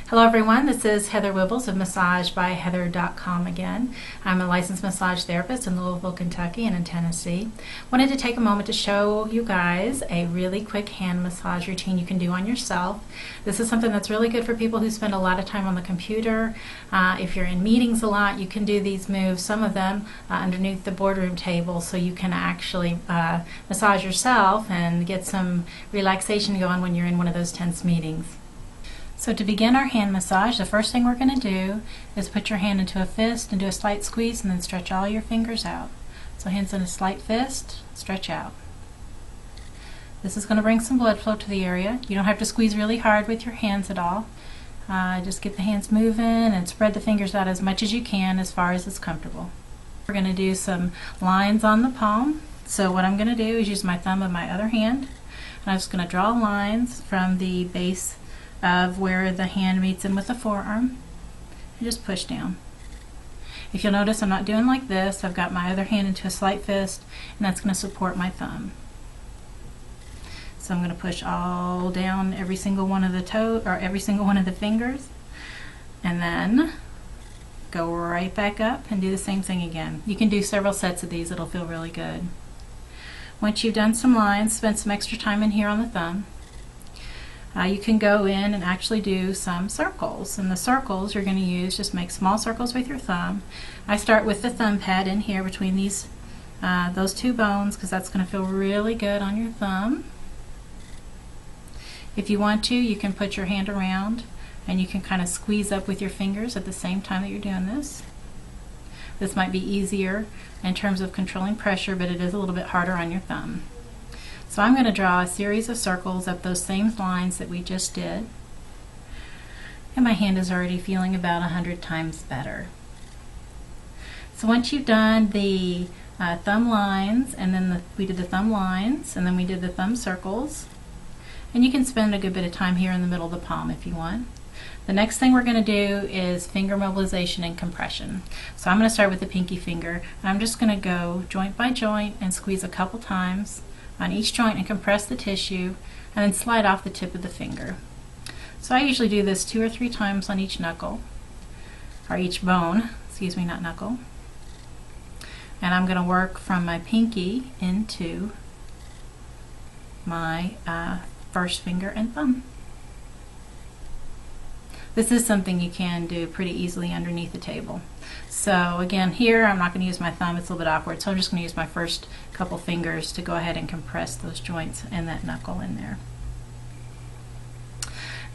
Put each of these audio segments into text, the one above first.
Hello everyone, this is Heather Wibbels of massagebyheather.com again. I'm a licensed massage therapist in Louisville, Kentucky and in Tennessee. Wanted to take a moment to show you guys a really quick hand massage routine you can do on yourself. This is something that's really good for people who spend a lot of time on the computer. If you're in meetings a lot, you can do these moves, some of them underneath the boardroom table, so you can actually massage yourself and get some relaxation going when you're in one of those tense meetings. So to begin our hand massage, the first thing we're going to do is put your hand into a fist and do a slight squeeze and then stretch all your fingers out. So hands in a slight fist, stretch out. This is going to bring some blood flow to the area. You don't have to squeeze really hard with your hands at all. Just get the hands moving and spread the fingers out as much as you can as far as it's comfortable. We're going to do some lines on the palm. So what I'm going to do is use my thumb of my other hand, and I'm just going to draw lines from the base of where the hand meets in with the forearm and just push down. If you'll notice, I'm not doing like this. I've got my other hand into a slight fist, and that's going to support my thumb. So I'm going to push all down every single one of the toes, or every single one of the fingers, and then go right back up and do the same thing again. You can do several sets of these. It'll feel really good. Once you've done some lines, spend some extra time in here on the thumb. You can go in and actually do some circles, and the circles you're going to use, just make small circles with your thumb. I start with the thumb pad in here between these those two bones, because that's going to feel really good on your thumb. If you want to, you can put your hand around and you can kind of squeeze up with your fingers at the same time that you're doing this. This might be easier in terms of controlling pressure, but it is a little bit harder on your thumb. So I'm going to draw a series of circles up those same lines that we just did. And my hand is already feeling about 100 times better. So once you've done the thumb lines, and then we did the thumb lines, and then we did the thumb circles, and you can spend a good bit of time here in the middle of the palm if you want. The next thing we're going to do is finger mobilization and compression. So I'm going to start with the pinky finger. I'm just going to go joint by joint and squeeze a couple times on each joint and compress the tissue, and then slide off the tip of the finger. So I usually do this 2 or 3 times on each knuckle, or each bone, excuse me, not knuckle. And I'm going to work from my pinky into my first finger and thumb. This is something you can do pretty easily underneath the table. So again, here I'm not going to use my thumb, it's a little bit awkward, so I'm just going to use my first couple fingers to go ahead and compress those joints and that knuckle in there.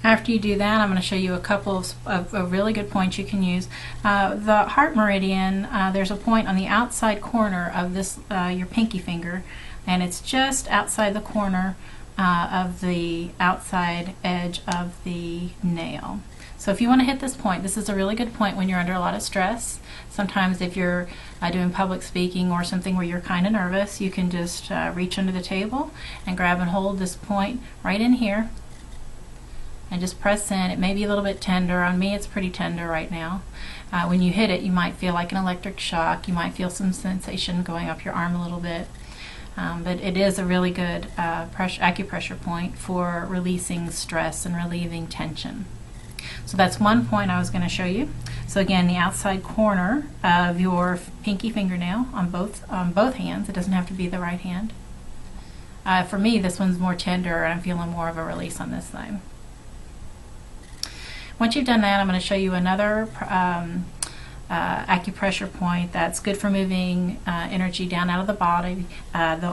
After you do that, I'm going to show you a couple of really good points you can use. The heart meridian, there's a point on the outside corner of this your pinky finger, and it's just outside the corner of the outside edge of the nail. So if you want to hit this point, this is a really good point when you're under a lot of stress. Sometimes if you're doing public speaking or something where you're kind of nervous, you can just reach under the table and grab and hold this point right in here and just press in. It may be a little bit tender. On me, it's pretty tender right now. When you hit it, you might feel like an electric shock. You might feel some sensation going up your arm a little bit. But it is a really good acupressure point for releasing stress and relieving tension. So that's one point I was going to show you. So again, the outside corner of your pinky fingernail on both hands. It doesn't have to be the right hand. For me, this one's more tender, and I'm feeling more of a release on this side. Once you've done that, I'm going to show you another acupressure point that's good for moving energy down out of the body. The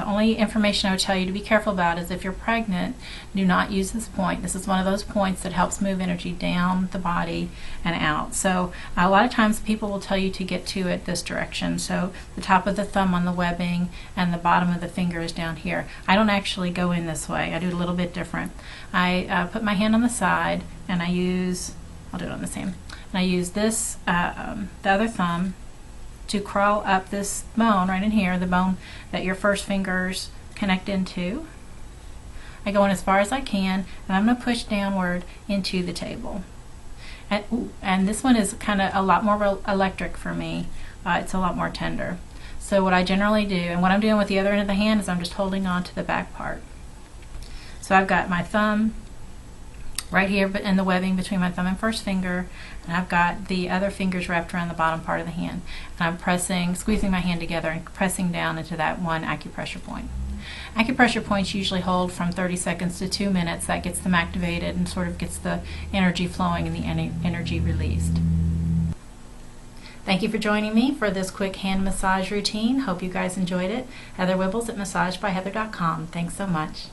only information I would tell you to be careful about is if you're pregnant, do not use this point. This is one of those points that helps move energy down the body and out. So a lot of times people will tell you to get to it this direction. So the top of the thumb on the webbing and the bottom of the finger is down here. I don't actually go in this way. I do it a little bit different. I put my hand on the side and I'll do it on the same. And I use this, the other thumb, to crawl up this bone right in here, the bone that your first fingers connect into. I go in as far as I can, and I'm going to push downward into the table. And this one is kind of a lot more electric for me. It's a lot more tender. So what I generally do, and what I'm doing with the other end of the hand, is I'm just holding on to the back part. So I've got my thumb right here in the webbing between my thumb and first finger, and I've got the other fingers wrapped around the bottom part of the hand. And I'm pressing, squeezing my hand together and pressing down into that one acupressure point. Acupressure points usually hold from 30 seconds to 2 minutes. That gets them activated and sort of gets the energy flowing and the energy released. Thank you for joining me for this quick hand massage routine. Hope you guys enjoyed it. Heather Wibbels at massagebyheather.com. Thanks so much.